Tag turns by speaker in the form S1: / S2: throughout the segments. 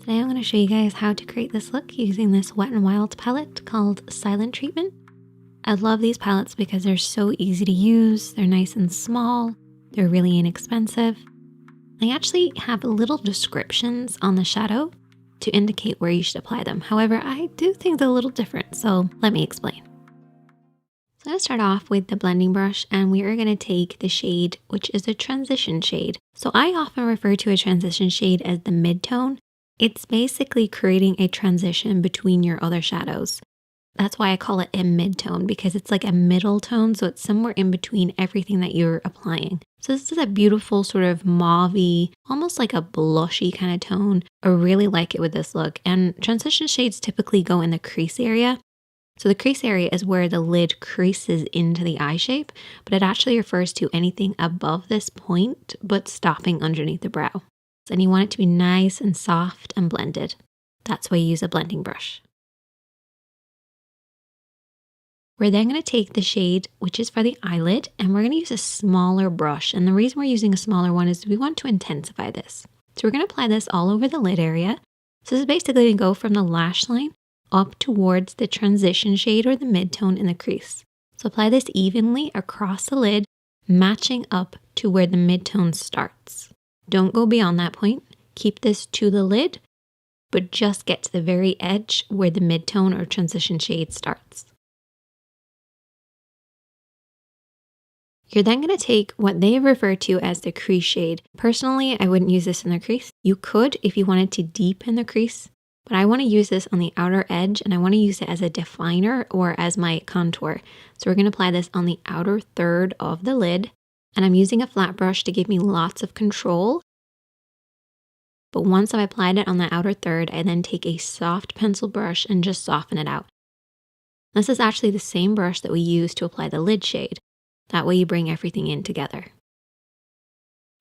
S1: Today I'm going to show you guys how to create this look using this Wet n Wild palette called Silent Treatment. I love these palettes because they're so easy to use, they're nice and small, they're really inexpensive. They actually have little descriptions on the shadow to indicate where you should apply them. However, I do think they're a little different, so let me explain. So I'm going to start off with the blending brush, and we are going to take the shade, which is a transition shade. So I often refer to a transition shade as the mid-tone. It's basically creating a transition between your other shadows. That's why I call it a mid-tone, because it's like a middle tone, so it's somewhere in between everything that you're applying. So this is a beautiful sort of mauve-y, almost like a blushy kind of tone. I really like it with this look, and transition shades typically go in the crease area. So the crease area is where the lid creases into the eye shape, but it actually refers to anything above this point, but stopping underneath the brow. And you want it to be nice and soft and blended. That's why you use a blending brush. We're then going to take the shade, which is for the eyelid, and we're going to use a smaller brush. And the reason we're using a smaller one is we want to intensify this. So we're going to apply this all over the lid area. So this is basically going to go from the lash line up towards the transition shade or the mid-tone in the crease. So apply this evenly across the lid, matching up to where the mid-tone starts. Don't go beyond that point. Keep this to the lid, but just get to the very edge where the mid-tone or transition shade starts. You're then going to take what they refer to as the crease shade. Personally, I wouldn't use this in the crease. You could if you wanted to deepen the crease, but I want to use this on the outer edge, and I want to use it as a definer or as my contour. So we're going to apply this on the outer third of the lid. And I'm using a flat brush to give me lots of control. But once I've applied it on the outer third, I then take a soft pencil brush and just soften it out. This is actually the same brush that we use to apply the lid shade. That way you bring everything in together.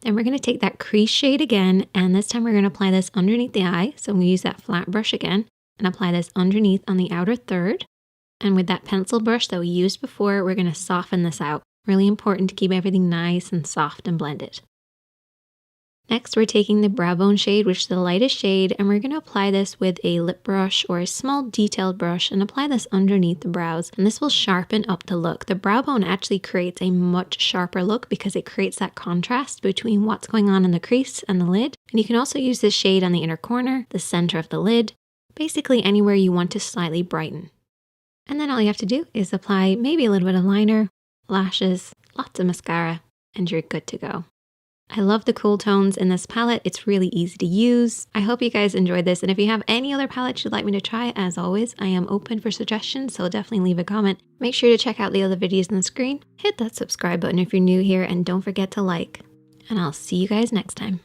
S1: Then we're going to take that crease shade again, and this time we're going to apply this underneath the eye. So I'm going to use that flat brush again and apply this underneath on the outer third. And with that pencil brush that we used before, we're going to soften this out. Really important to keep everything nice and soft and blended. Next, we're taking the brow bone shade, which is the lightest shade, and we're going to apply this with a lip brush or a small detailed brush and apply this underneath the brows. And this will sharpen up the look. The brow bone actually creates a much sharper look because it creates that contrast between what's going on in the crease and the lid. And you can also use this shade on the inner corner, the center of the lid, basically anywhere you want to slightly brighten. And then all you have to do is apply maybe a little bit of liner, lashes, lots of mascara, and you're good to go. I love the cool tones in this palette. It's really easy to use. I hope you guys enjoyed this. And if you have any other palettes you'd like me to try, as always, I am open for suggestions, so definitely leave a comment. Make sure to check out the other videos on the screen. Hit that subscribe button if you're new here, and don't forget to like. And I'll see you guys next time.